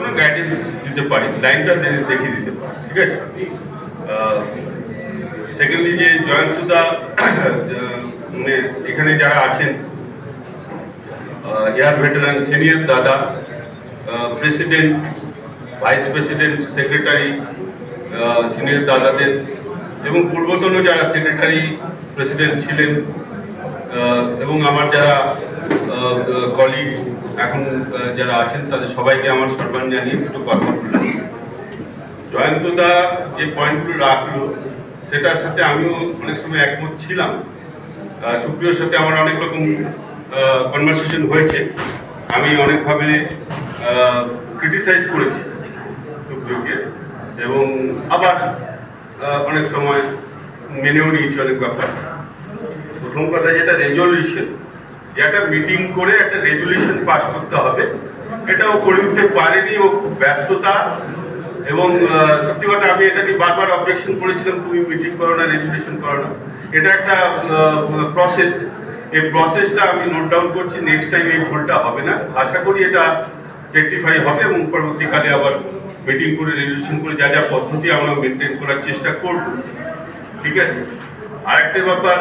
করে গাইডেন্স দিতে পারি, লাইনটা দেখিয়ে দিতে পারি, ঠিক আছে। সেকেন্ডলি যে জয়ন্তদা মানে এখানে যারা আছেন এয়ার ভেটারান সিনিয়র দাদা, president, vice president, secretary senior দাদাদের এবং পূর্বতন যারা সেক্রেটারি প্রেসিডেন্ট ছিলেন এবং আমার যারা কলিগ এখন যারা আছেন তাদের সবাইকে আমার সম্মান জানিয়ে দুটো কথা বললাম। জয়ন্তদা যে পয়েন্টগুলো রাখলো সেটার সাথে আমিও অনেক সময় একমত ছিলাম। সুপ্রিয়র সাথে আমার অনেক রকম কনভারসেশন হয়েছে, আমি অনেকভাবে ক্রিটিসাইজ করেছি সুপ্রিয়কে এবং আবার অনেক সময় মেনেও নিয়েছি অনেক ব্যাপার। প্রথম কথা যেটা রেজলিউশন, যে একটা মিটিং করে একটা রেজলিউশন পাস করতে হবে, এটা ও করে উঠতে পারেনি, ও খুব ব্যস্ততা এবং সত্যি কথা আমি এটা নিয়ে বারবার অবজেকশন করেছিলাম, তুমি মিটিং করো না, রেজলিউশন করো না, এটা একটা প্রসেস। এই প্রসেসটা আমি নোট ডাউন করছি, নেক্সট টাইম এই ভুলটা হবে না, আশা করি এটা রেকটিফাই হবে এবং পরবর্তীকালে আবার মিটিং করে রেজলিউশন করে যা যা পদ্ধতি আমরা মেনটেন করার চেষ্টা করব, ঠিক আছে। আরেকটা ব্যাপার,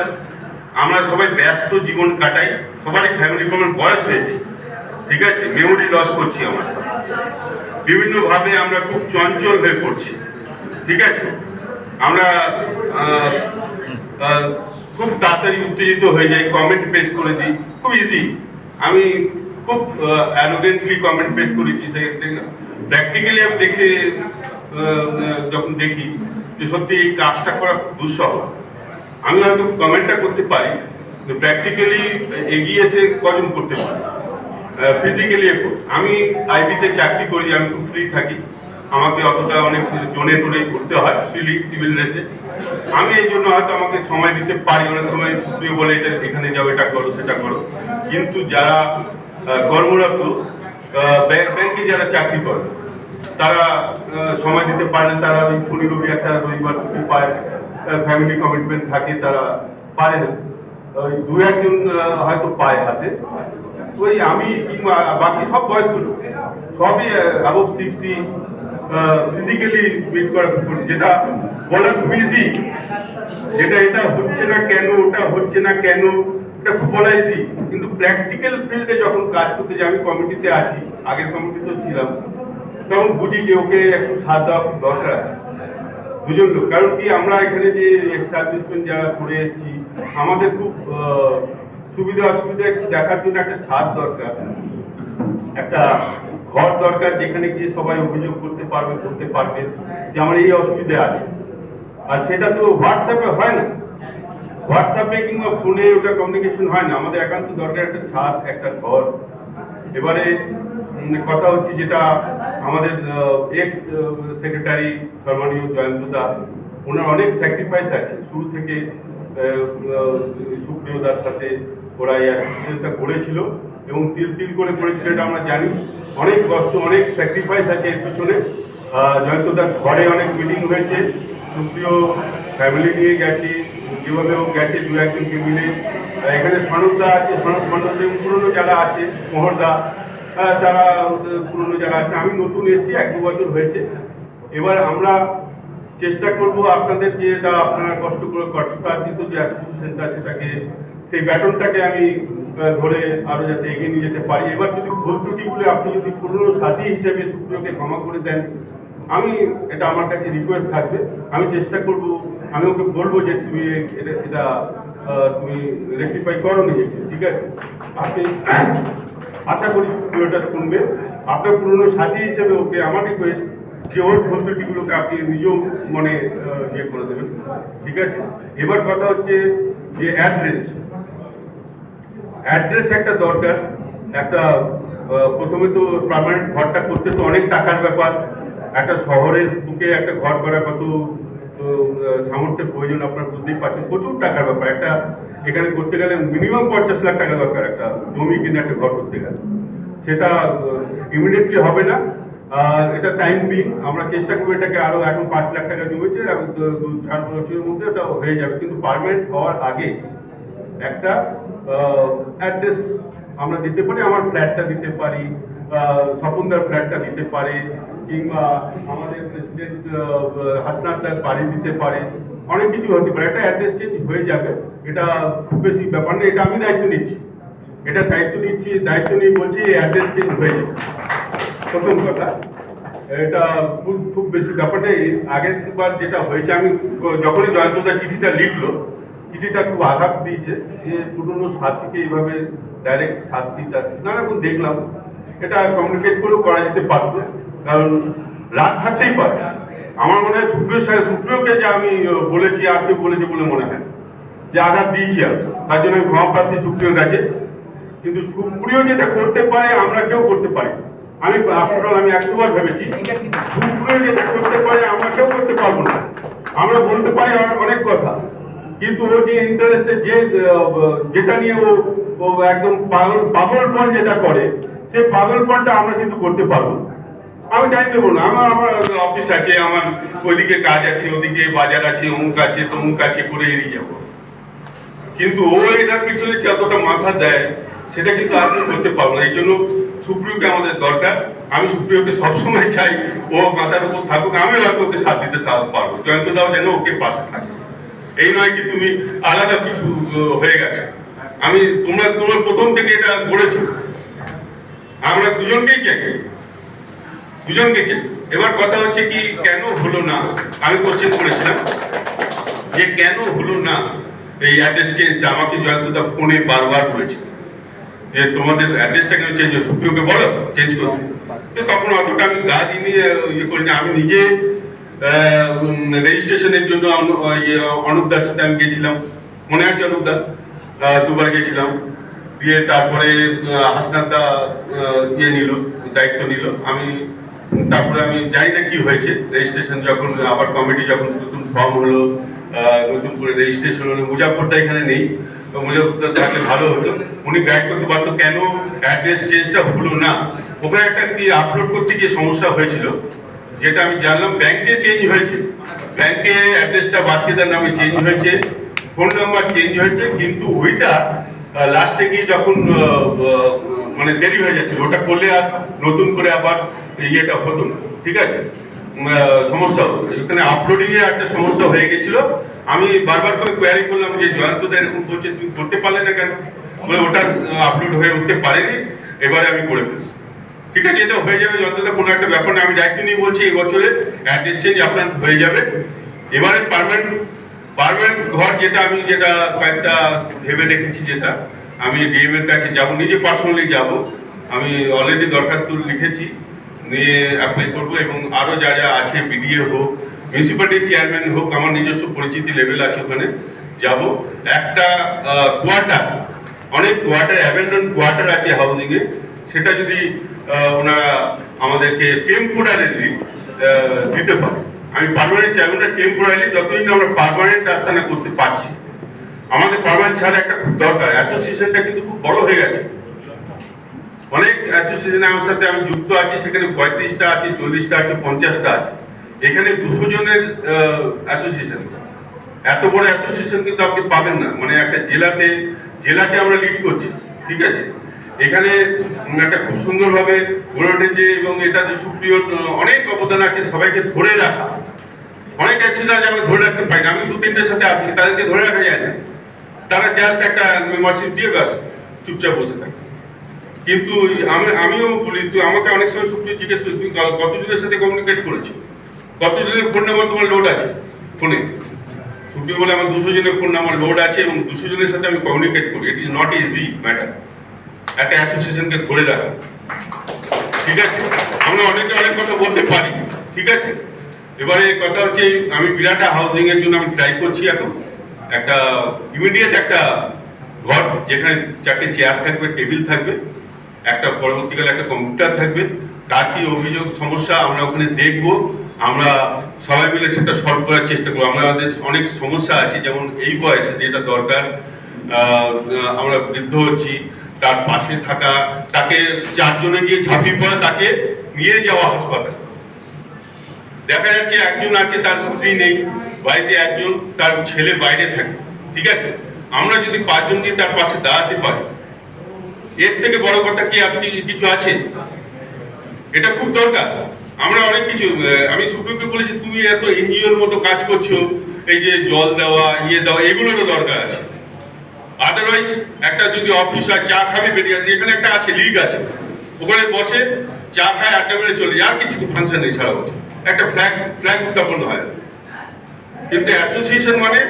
আমরা সবাই ব্যস্ত জীবন কাটাই, সবারই ফ্যামিলি প্রবলেম, বয়স হয়েছে, ঠিক আছে, মেমোরি লস করছি, আমরা সব বিভিন্নভাবে আমরা খুব চঞ্চল হয়ে পড়ছি, ঠিক আছে। আমরা খুব তাড়াতাড়ি উত্তেজিত হয়ে যাই, কমেন্ট পেশ করে দিই খুব ইজি। আমি খুব অ্যারোগেন্টলি কমেন্ট পেশ করেছি, প্র্যাকটিক্যালি আমি যখন দেখি যে সত্যি এই কাজটা করা খুব দুঃসহ। আমি হয়তো কমেন্টটা করতে পারি, প্র্যাকটিক্যালি এগিয়ে এসে কজন করতে পারি, ফিজিক্যালি এফোর্ট। আমি আইবিতে চাকরি করি, আমি খুব ফ্রি থাকি, আমাকে অতটা অনেক জোনে টোনে করতে হয় সিভিল রেসে। আমি এই জন্য হয়তো আমাকে সময় দিতে পারি, অনেক সময় সুপ্রিয় বলে এটা এখানে যাও, এটা করো, সেটা করো, কিন্তু যারা কর্মরত ব্যাংকে যারা চাকরি করে তারা সময় দিতে পারে না, তারা ওই শনি রবি একটা রবিবার ছুটি পায়, ফ্যামিলি কমিটমেন্ট থাকে, তারা পারে না, ওই দু একজন হয়তো পায় হাতে। ওই আমি কিংবা বাকি সব বয়স্ক লোক সবই অ্যাবভ 60 ফিজিক্যালি মিট করা, যেটা বলা খুব ইজি, যেটা এটা হচ্ছে না কেন, ওটা হচ্ছে না কেন, এটা খুব বলা ইজি, কিন্তু প্র্যাকটিক্যাল ফিল্ডে যখন কাজ করতে যাই, আমি কমিটিতে আছি, আগের কমিটিতেও ছিলাম, তখন বুঝি যে ওকে একটু সাথ দেওয়া খুব দরকার আছে দুজন লোক। কারণ কি, আমরা এখানে যে এস্টাবলিশমেন্ট যারা করে এসেছি, আমাদের খুব সুবিধা অসুবিধা একটু দেখার জন্য একটা ছাদ দরকার, একটা ঘর দরকার, যেখানে গিয়ে সবাই অভিযোগ করতে পারবে যে আমার এই অসুবিধা আছে। আর সেটা তো হোয়াটসঅ্যাপে হয় না, হোয়াটসঅ্যাপে কিংবা ফোনে ওটা কমিউনিকেশন হয় না, আমাদের একান্ত দরকার একটা ছাদ, একটা ঘর। এবারে কথা হচ্ছে যেটা আমাদের এক্স সেক্রেটারি সম্মানীয় জয়ন্তদা, ওনার অনেক স্যাক্রিফাইস আছে শুরু থেকে, সুপ্রিয়দার সাথে ওরা এই অ্যাসোসিয়েশনটা করেছিল এবং তিল করে করেছিল, এটা আমরা জানি। অনেক কষ্ট, অনেক স্যাক্রিফাইস আছে এর পিছনে। জয়ন্তদার ঘরে অনেক মিটিং হয়েছে, সুপ্রিয় ফ্যামিলি নিয়ে গেছি, যেভাবে ও গেছে দু একজনকে মিলে। এখানে সনদদা আছে, সনদ পুরনো যারা আছে, মোহরদা, যারা পুরনো যারা আছে, আমি নতুন এসেছি, 1-2 বছর হয়েছে। এবার আমরা চেষ্টা করব আপনাদের যেটা আপনারা কষ্ট করে কষ্টার্জিত যে অ্যাসোসিয়েশনটা, সেটাকে সেই ব্যাটনটাকে আমি ধরে আরো যাতে এগিয়ে নিয়ে যেতে পারি। এবার যদি ভুল ত্রুটিগুলো আপনি যদি পুরনো সাথী হিসেবে সুপ্রিয়কে ক্ষমা করে দেন, আমি এটা আমার কাছে রিকোয়েস্ট থাকবে, আমি চেষ্টা করব, আমি ওকে বলবো যে তুমি এটা তুমি রেকটিফাই করো নিজেকে, ঠিক আছে। আপনি আশা করি সুপ্রিয়টা শুনবে, আপনার পুরনো সাথী হিসেবে ওকে আমার রিকোয়েস্ট যে ওর ভুল ত্রুটিগুলোকে আপনি নিজেও মনে ইয়ে করে দেবেন, ঠিক আছে। এবার কথা হচ্ছে যে অ্যাড্রেস একটা দরকার, একটা প্রথমে তো পার্মানেন্ট ঘরটা করতে তো অনেক টাকার ব্যাপার, একটা শহরের বুকে একটা ঘর করা কত সামর্থ্যের প্রয়োজন আপনার বুঝতেই পারছেন, প্রচুর টাকার ব্যাপার। একটা এখানে করতে গেলে মিনিমাম 50 লাখ টাকা দরকার, একটা জমি কিনে একটা ঘর করতে গেলে, সেটা ইমিডিয়েটলি হবে না, এটা টাইম বিং। আমরা চেষ্টা করবো এটাকে আরো, এখন 5 লাখ টাকা জমেছে, 2-4 বছরের মধ্যে ওটা হয়ে যাবে, কিন্তু পার্মানেন্ট হওয়ার আগে একটা অ্যাড্রেস আমরা দিতে পারি, আমার ফ্ল্যাটটা দিতে পারি, স্বপনদার ফ্ল্যাটটা দিতে পারে, কিংবা আমাদের প্রেসিডেন্ট হাসনাদার বাড়ি দিতে পারে, অনেক কিছু হতে পারে। একটা অ্যাড্রেস চেঞ্জ হয়ে যাবে, এটা খুব বেশি ব্যাপার না। এটা আমি দায়িত্ব নিচ্ছি, দায়িত্ব নিয়ে বলছি অ্যাড্রেস চেঞ্জ হয়ে যাবে। প্রথম কথা, এটা খুব বেশি ব্যাপারটা। আগের বার যেটা হয়েছে, আমি যখনই জয়ন্তদা চিঠিটা লিখলো, চিঠিটা খুব আঘাত দিয়েছে যে পুরনো সাথীকে এইভাবে ডাইরেক্ট শাস্তি না, এখন দেখলাম এটা কমিউনিকেট করেও করা যেতে পারতো, কারণ রাগ থাকতেই পারে। আমার মনে হয় সুপ্রিয়কে যে আমি বলেছি, আর কেউ বলেছে বলে মনে হয় যে আঘাত দিয়েছি, আর তার জন্য আমি ক্ষমা প্রার্থী সুপ্রিয়র কাছে। কিন্তু সুপ্রিয় যেটা করতে পারে আমরা কেউ করতে পারি। আমি 100বার ভেবেছি, সুপ্রিয় যেটা করতে পারে আমরা কেউ করতে পারবো না। আমরা বলতে পারি অনেক কথা, কিন্তু ও যে ইন্টারেস্টে যেটা নিয়ে ও একদম পাগলপন যেটা করে, সেই পাগলপনটা আমরা কিন্তু করতে পারবো না। আমি টাইম দেবো না। আমার অফিস আছে, আমার ওইদিকে কাজ আছে, ওদিকে বাজার আছে, অমুক আছে তমুক আছে করে এড়িয়ে যাবো। কিন্তু ও এটার পিছনে যতটা মাথা দেয় সেটা কিন্তু আর করতে পারবো না। এই জন্য সুপ্রিয়কে আমাদের দরকার। আমি সুপ্রিয়কে সবসময় চাই ও মাথার উপর থাকুক, আমি হয়তো ওকে সাথ দিতে পারবো। জয়ন্তদাও যেন ওকে পাশে থাকে। এই নয় কি তুমি আলাদা কিছু হয়ে গেছে। তোমরা প্রথম থেকে এটা করেছো, আমরা দুজনকেই চাই। এবার কথা হচ্ছে কি, কেন হলো না? আমি কোশ্চেন করেছিলাম যে কেন হলো না এই অ্যাড্রেস চেঞ্জটা। আমাকে জয়ন্তদা ফোনে বারবার বলেছিল যে তোমাদের অ্যাড্রেসটা কেন চেঞ্জ, সুপ্রিয়কে বলো চেঞ্জ করতে। তো তখন অতটা আমি গা দিয়ে ইয়ে করিনি। আমি নিজে রেজিস্ট্রেশনের জন্য অনুপদার সাথে আমি গেছিলাম, মনে আছে অনুপদা? 2বার গেছিলাম। দিয়ে তারপরে হাসনাদা দায়িত্ব নিল। তারপরে আমি জানি না কি হয়েছে, রেজিস্ট্রেশন যখন আবার কমিটি যখন নতুন ফর্ম হলো, নতুন করে রেজিস্ট্রেশন হলো। মুজাফরদা এখানে নেই, তো মুজাফরদা থাকলে ভালো হতো, উনি গাইড করতে পারতো কেন অ্যাড্রেস চেঞ্জটা হলো না। ওখানে একটা কি আপলোড করতে গিয়ে সমস্যা হয়েছিল, যেটা আমি জানলাম ব্যাংকে চেঞ্জ হয়েছে। ব্যাংকে অ্যাড্রেসটা বাস্কেদার নামে চেঞ্জ হয়েছে, ফোন নাম্বার চেঞ্জ হয়েছে, কিন্তু ওইটা লাস্টে গিয়ে যখন মানে দেরি হয়ে যাচ্ছিল, ওটা করলে আর নতুন করে আবার ইয়েটা হতো না। ঠিক আছে, সমস্যা হতো। এখানে আপলোডিং এ একটা সমস্যা হয়ে গেছিল। আমি বারবার করে কোয়ারি করলাম যে জয়ন্তদা এরকম বলছে, তুমি করতে পারলে না কেন? বলে ওটা আপলোড হয়ে উঠতে পারেনি, এবারে আমি করে ফেলছি। ঠিক আছে, এটা হয়ে যাবে জয়ন্তদা, কোনো একটা ব্যাপার না। আমি দায়িত্ব নিয়ে বলছি এই বছরে অ্যাড্রেস চেঞ্জ আপনার হয়ে যাবে। এবারে পার্মানেন্ট ঘর যেটা কয়েকটা ভেবে রেখেছি, যেটা আমি ডিএম এর কাছে যাব, নিজে পার্সোনালি যাব। আমি অলরেডি দরখাস্ত লিখেছি, নিয়ে অ্যাপ্লাই করবো। এবং আরো যা যা আছে, বিডিএ হোক, মিউনিসিপ্যালিটির চেয়ারম্যান হোক, আমার নিজস্ব পরিচিতি লেভেল আছে, ওখানে যাব। একটা কোয়ার্টার, অনেক কোয়ার্টার, অ্যাবেন্ডন কোয়ার্টার আছে হাউজিং এ, সেটা যদি ওনারা আমাদেরকে টেম্পোরারিলি দিতে পারে। আমি পার্মানেন্ট চাইব না, টেম্পোরারি যতদিন আমরা পার্মানেন্ট আস্তানা করতে পারছি। আমাদের পার্মানেন্ট ছাড়া একটা খুব দরকার। অ্যাসোসিয়েশনটা কিন্তু খুব বড় হয়ে গেছে, অনেক অ্যাসোসিয়েশন আমার সাথে আমি যুক্ত আছি, সেখানে 35টা আছে, 40টা আছে, 50টা আছে। এখানে 200 জনের অ্যাসোসিয়েশন। এত বড় অ্যাসোসিয়েশন কিন্তু আপনি পাবেন না, মানে একটা জেলাকে আমরা লিড করছি। ঠিক আছে, এখানে একটা খুব সুন্দরভাবে গড়ে উঠেছে, এবং এটাতে সুপ্রিয় অনেক অবদান আছে। সবাইকে ধরে রাখা, অনেক অ্যাসোসিয়েশন আছে আমরা ধরে রাখতে পারি না। আমি 2-3টের সাথে আছি, তাদেরকে ধরে রাখা যায় না। তারা জাস্ট একটা মেম্বারশিপ দিয়ে ব্যাস চুপচাপ বসে থাকে। কিন্তু আমিও বলি, তুই আমাকে অনেক সময় সুপ্রিয় জিজ্ঞেস করি, তুমি কতজনের সাথে কমিউনিকেট করেছো, কতজনের ফোন নাম্বার তোমার লোড আছে ফোনে? সুপ্রিয় বলে আমার 200 জনের ফোন নাম্বার লোড আছে, এবং 200 জনের সাথে আমি কমিউনিকেট করি। It is not easy matter একটা অ্যাসোসিয়েশনকে ধরে রাখা। ঠিক আছে, আমরা অনেকে অনেক কথা বলতে পারি। ঠিক আছে, এবারে কথা হচ্ছে, আমি বিরাটা হাউজিং এর জন্য আমি ট্রাই করছি এখন। একটা ইমিডিয়েট একটা ঘর, যেখানে 4টে চেয়ার থাকবে, টেবিল থাকবে, একটা পরবর্তীকালে একটা কম্পিউটার থাকবে। তার কি অভিযোগ সমস্যা আমরা ওখানে দেখবো, আমরা সবাই মিলে সেটা সলভ করার চেষ্টা করবো। আমাদের অনেক সমস্যা আছে, যেমন এই বয়সে যেটা দরকার, আমরা বৃদ্ধ হচ্ছি, তার পাশে থাকা, তাকে 4 জনে গিয়ে ঝাঁপিয়ে পড়া, তাকে নিয়ে যাওয়া হাসপাতাল। দেখা যাচ্ছে একজন আছে, তার স্ত্রী নেই বাড়িতে, একজন তার ছেলে বাইরে থাকে। ঠিক আছে, আমরা যদি 5 জন গিয়ে তার পাশে দাঁড়াতে পারি, এর থেকে বড় কথা কি আপনি কিছু আছে? এটা খুব দরকার। আমরা অনেক কিছু আমি সুপ্রিমকে বলেছি তুমি এত এনজিওর মতো কাজ করছো, এই যে জল দেওয়া দেওয়া এগুলোরও দরকার আছে। আদারওয়াইজ একটা যদি অফিসার চা খাবে বেরিয়ে আছে, এখানে একটা আছে লিগ আছে, ওখানে বসে চা খায় আড্ডা মেরে চলে যায়, আর কিছু ফাংশন নেই সারা বছর, একটা ফ্ল্যাগ উত্থাপন হয়। কিন্তু অ্যাসোসিয়েশন মানে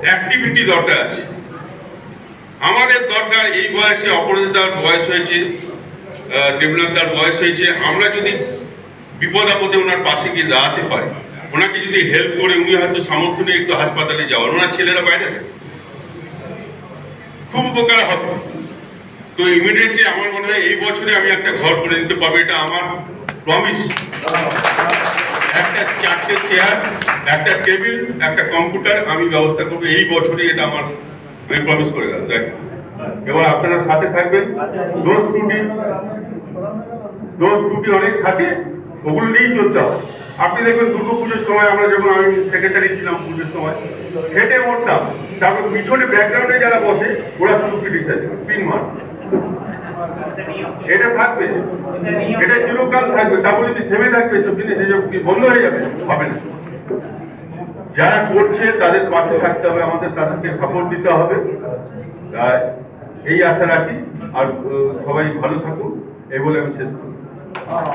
অ্যাক্টিভিটি দরকার আছে। আমাদের দরকার এই বয়সে, অপরাজিতার বয়স হয়েছে, দেবনাথদার বয়স হয়েছে, আমরা যদি বিপদ আপদে ওনার পাশে গিয়ে দাঁড়াতে পারি, ওনাকে যদি হেল্প করে, উনি হয়তো সামর্থ্য নিয়ে একটু হাসপাতালে যাওয়ার, ওনার ছেলেরা বাইরে থাকে, খুব উপকার হবে। তো ইমিডিয়েটলি আমার মনে হয় এই বছরে আমি একটা ঘর করে নিতে পারবো, এটা আমার প্রমিস। একটা 4টে চেয়ার, একটা টেবিল, একটা কম্পিউটার আমি ব্যবস্থা করবো এই বছরে, এটা আমার আমি প্রমিস করে গেলাম। দেখ, এবার আপনারা সাথে থাকবেন। দোষ ত্রুটি অনেক থাকে, ওগুলো নিয়েই চলতে হবে। আপনি দেখবেন দুর্গা পুজোর সময় আমরা যখন, আমি সেক্রেটারি ছিলাম পুজোর সময়, হেঁটে মরতাম, তারপর পিছনে ব্যাকগ্রাউন্ডে যারা বসে ওরা শুধু ক্রিটিসাইজ পিন মার। এটা থাকবে, এটা চিরকাল থাকবে। তারপর যদি থেমে থাকবে সব জিনিস, এসব বন্ধ হয়ে যাবে, হবে না। যারা করছে তাদের পাশে থাকতে হবে আমাদের, তাদেরকে সাপোর্ট দিতে হবে, এই আশা রাখি। আর সবাই ভালো থাকুন, এই বলে আমি শেষ করি।